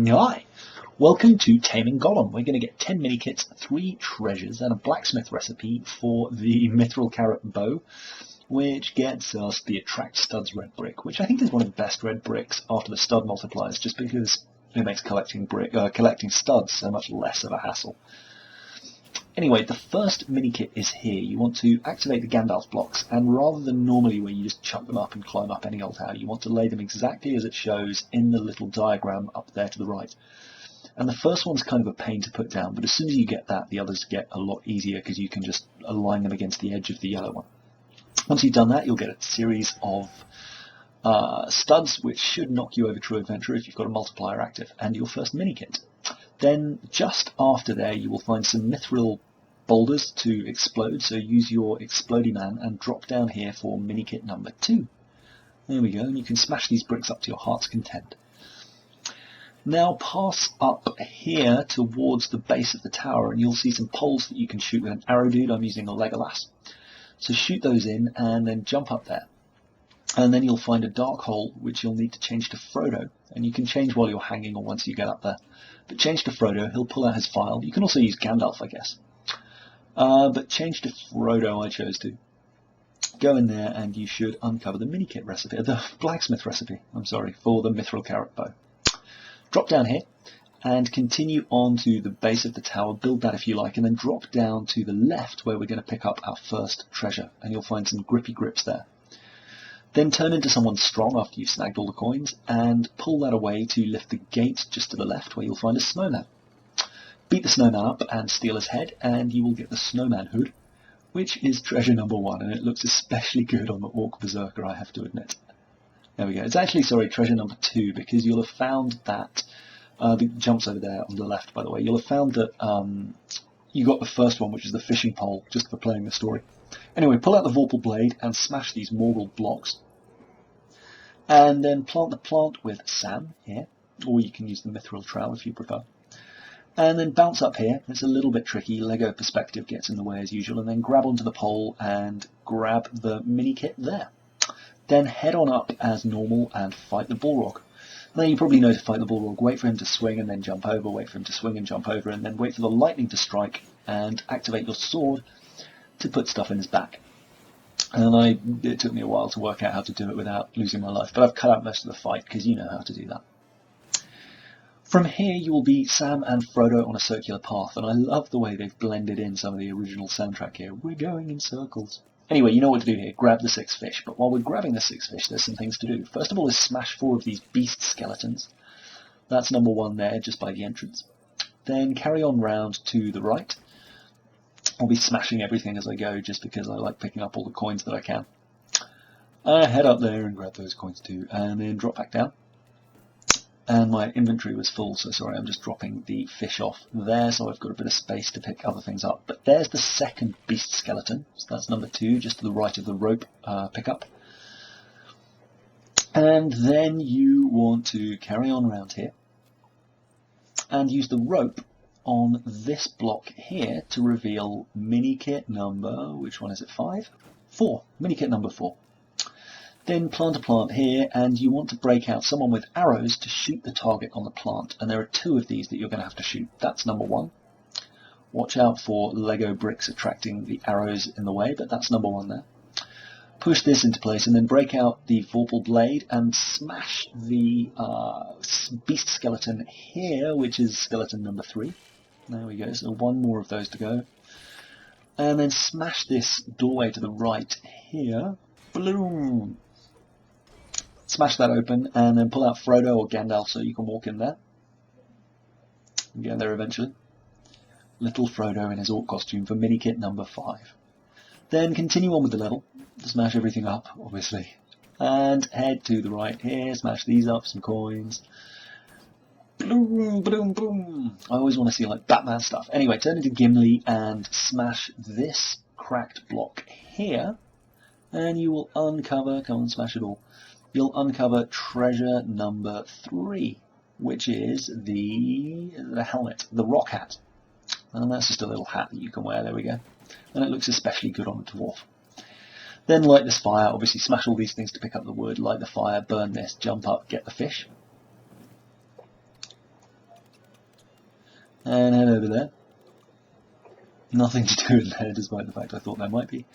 Hi, welcome to Taming Gollum. We're going to get 10 Minikits, 3 treasures, and a blacksmith recipe for the Mithril Carrot bow, which gets us the Attract Studs red brick, which I think is one of the best red bricks after the stud multipliers, just because it makes collecting studs so much less of a hassle. Anyway, the first Minikit is here. You want to activate the Gandalf blocks, and rather than normally where you just chuck them up and climb up any old tower, you want to lay them exactly as it shows in the little diagram up there to the right. And the first one's kind of a pain to put down, but as soon as you get that, the others get a lot easier because you can just align them against the edge of the yellow one. Once you've done that, you'll get a series of studs, which should knock you over True Adventure if you've got a multiplier active, and your first Minikit. Then, just after there, you will find some Mithril boulders to explode, so use your Explodey Man and drop down here for Minikit number 2. There we go, and you can smash these bricks up to your heart's content. Now pass up here towards the base of the tower, and you'll see some poles that you can shoot with an arrow dude. I'm using a Legolas. So shoot those in, and then jump up there. And then you'll find a dark hole, which you'll need to change to Frodo. And you can change while you're hanging or once you get up there. But change to Frodo, he'll pull out his Phial. You can also use Gandalf, I guess. But change to Frodo, I chose to. Go in there and you should uncover the Minikit recipe, the Blacksmith recipe, for the Mithril Carrot bow. Drop down here and continue on to the base of the tower, build that if you like, and then drop down to the left where we're going to pick up our first treasure, and you'll find some grippy grips there. Then turn into someone strong after you've snagged all the coins, and pull that away to lift the gate just to the left where you'll find a snowman. Beat the snowman up and steal his head, and you will get the snowman hood, which is treasure number 1, and it looks especially good on the Orc Berserker, I have to admit. There we go. It's actually, treasure number 2, because you'll have found that, the jump's over there on the left, by the way, you'll have found that you got the first one, which is the fishing pole, just for playing the story. Anyway, pull out the Vorpal blade and smash these Morgul blocks. And then plant the plant with Sam here, or you can use the Mithril trowel if you prefer. And then bounce up here. It's a little bit tricky. Lego perspective gets in the way as usual. And then grab onto the pole and grab the Minikit there. Then head on up as normal and fight the Balrog. Now you probably know to fight the Balrog. Wait for him to swing and then jump over. Wait for him to swing and jump over. And then wait for the lightning to strike and activate your sword to put stuff in his back. And it took me a while to work out how to do it without losing my life. But I've cut out most of the fight because you know how to do that. From here you will be Sam and Frodo on a circular path, and I love the way they've blended in some of the original soundtrack here. We're going in circles. Anyway, you know what to do here. Grab the 6 fish, but while we're grabbing the 6 fish, there's some things to do. First of all is smash 4 of these beast skeletons. That's number 1 there, just by the entrance. Then carry on round to the right. I'll be smashing everything as I go, just because I like picking up all the coins that I can. Head up there and grab those coins too, and then drop back down. And my inventory was full, so sorry, I'm just dropping the fish off there, so I've got a bit of space to pick other things up. But there's the second beast skeleton, so that's number 2, just to the right of the rope pickup. And then you want to carry on around here, and use the rope on this block here to reveal Minikit number, which one is it, 5? 4, Minikit number 4. Then plant a plant here, and you want to break out someone with arrows to shoot the target on the plant. And there are 2 of these that you're going to have to shoot. That's number 1. Watch out for Lego bricks attracting the arrows in the way, but that's number 1 there. Push this into place, and then break out the Vorpal blade and smash the beast skeleton here, which is skeleton number 3. There we go, so 1 more of those to go. And then smash this doorway to the right here. Bloom! Smash that open, and then pull out Frodo or Gandalf so you can walk in there. And get there eventually. Little Frodo in his orc costume for Minikit number 5. Then continue on with the level. Smash everything up, obviously. And head to the right here, smash these up, some coins. Boom, boom, boom. I always want to see like Batman stuff. Anyway, turn into Gimli and smash this cracked block here. And you will uncover, come on, smash it all. You'll uncover treasure number 3, which is the helmet, the rock hat. And that's just a little hat that you can wear, there we go. And it looks especially good on a dwarf. Then light this fire, obviously smash all these things to pick up the wood, light the fire, burn this, jump up, get the fish. and head over there. Nothing to do in there, despite the fact I thought there might be.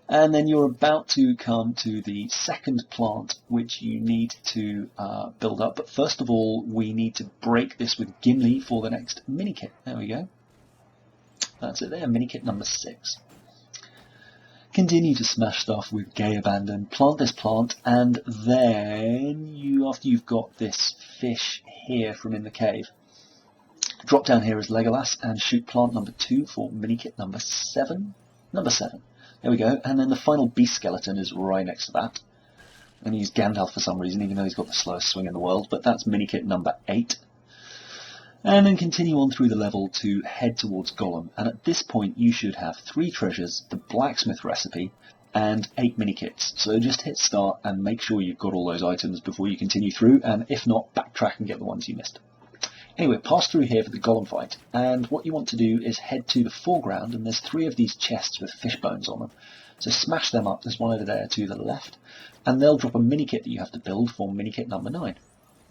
And then you're about to come to the second plant, which you need to build up. But first of all, we need to break this with Gimli for the next Minikit. There we go. That's it there, Minikit number 6. Continue to smash stuff with Gay Abandon. Plant this plant, and then after you've got this fish here from in the cave, drop down here as Legolas and shoot plant number 2 for Minikit number 7. Number 7. There we go, and then the final beast skeleton is right next to that. I'm going to use Gandalf for some reason, even though he's got the slowest swing in the world, but that's Minikit number 8. And then continue on through the level to head towards Gollum, and at this point you should have 3 treasures, the Blacksmith recipe, and 8 Minikits. So just hit start and make sure you've got all those items before you continue through, and if not, backtrack and get the ones you missed. Anyway, pass through here for the Gollum fight, and what you want to do is head to the foreground, and there's 3 of these chests with fish bones on them. So smash them up, there's one over there to the left, and they'll drop a Minikit that you have to build for Minikit number 9.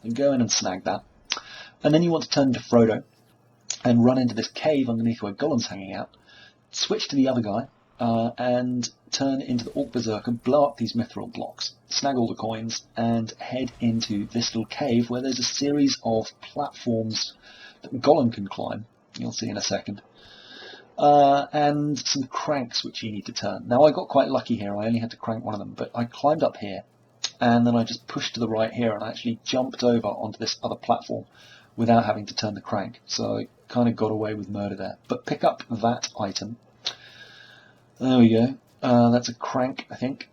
And go in and snag that. And then you want to turn into Frodo, and run into this cave underneath where Gollum's hanging out, switch to the other guy, and turn into the Orc Berserker, blow up these Mithril blocks, snag all the coins, and head into this little cave where there's a series of platforms that Gollum can climb, you'll see in a second, and some cranks which you need to turn. Now I got quite lucky here, I only had to crank one of them, but I climbed up here, and then I just pushed to the right here, and I actually jumped over onto this other platform without having to turn the crank, so I kind of got away with murder there. But pick up that item. There we go. That's a crank, I think.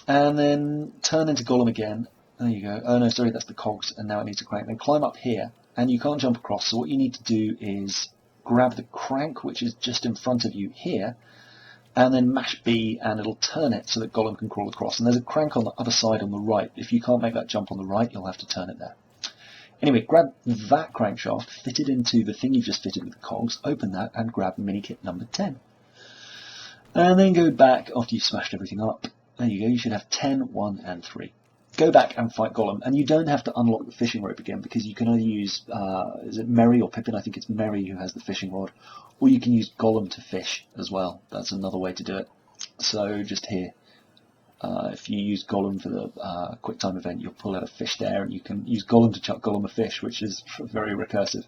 And then turn into Gollum again. There you go. Oh no, sorry, that's the cogs, and now it needs a crank. Then climb up here, and you can't jump across, so what you need to do is grab the crank, which is just in front of you here, and then mash B, and it'll turn it so that Gollum can crawl across. And there's a crank on the other side on the right. If you can't make that jump on the right, you'll have to turn it there. Anyway, grab that crankshaft, fit it into the thing you've just fitted with the cogs, open that, and grab Minikit number 10. And then go back after you've smashed everything up. There you go, you should have 10, 1, and 3. Go back and fight Gollum, and you don't have to unlock the fishing rope again, because you can either use, is it Merry or Pippin? I think it's Merry who has the fishing rod, or you can use Gollum to fish as well. That's another way to do it. So just here, if you use Gollum for the quick time event, you'll pull out a fish there, and you can use Gollum to chuck Gollum a fish, which is very recursive.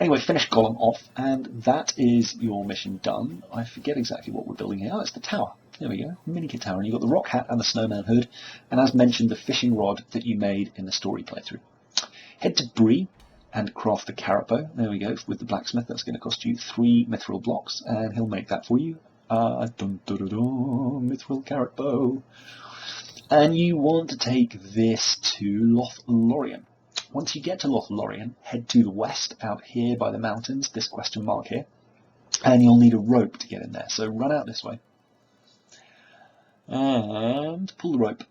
Anyway, finish Gollum off, and that is your mission done. I forget exactly what we're building here. Oh, it's the tower. There we go, Minikit tower. And you've got the rock hat and the snowman hood, and as mentioned, the fishing rod that you made in the story playthrough. Head to Bree and craft the carrot bow. There we go, with the blacksmith. That's going to cost you 3 mithril blocks, and he'll make that for you. Dun, dun, dun, dun, mithril carrot bow. And you want to take this to Lothlorien. Once you get to Lothlorien, head to the west, out here by the mountains, this question mark here, and you'll need a rope to get in there. So run out this way, and pull the rope,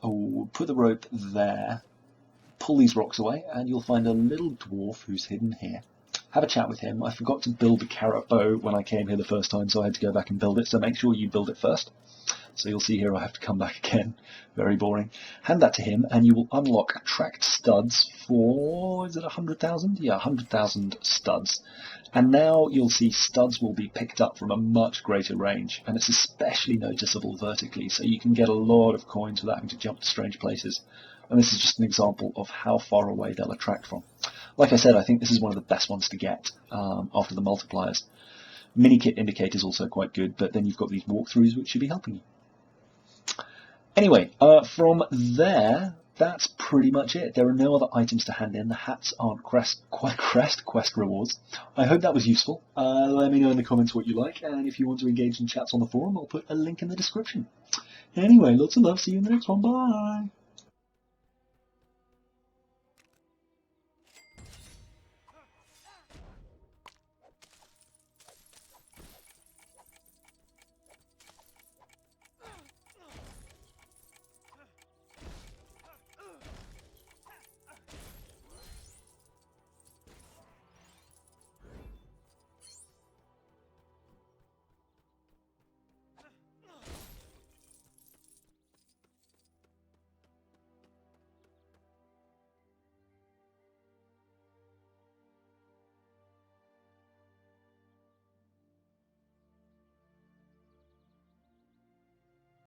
put the rope there, pull these rocks away, and you'll find a little dwarf who's hidden here. Have a chat with him. I forgot to build the carrot bow when I came here the first time, so I had to go back and build it, so make sure you build it first. So you'll see here I have to come back again. Very boring. Hand that to him, and you will unlock attract studs for, is it 100,000? Yeah, 100,000 studs. And now you'll see studs will be picked up from a much greater range, and it's especially noticeable vertically, so you can get a lot of coins without having to jump to strange places. And this is just an example of how far away they'll attract from. Like I said, I think this is one of the best ones to get after the multipliers. Minikit indicator is also quite good, but then you've got these walkthroughs which should be helping you. Anyway, from there, that's pretty much it. There are no other items to hand in. The hats aren't quest rewards. I hope that was useful. Let me know in the comments what you like, and if you want to engage in chats on the forum, I'll put a link in the description. Anyway, lots of love. See you in the next one. Bye!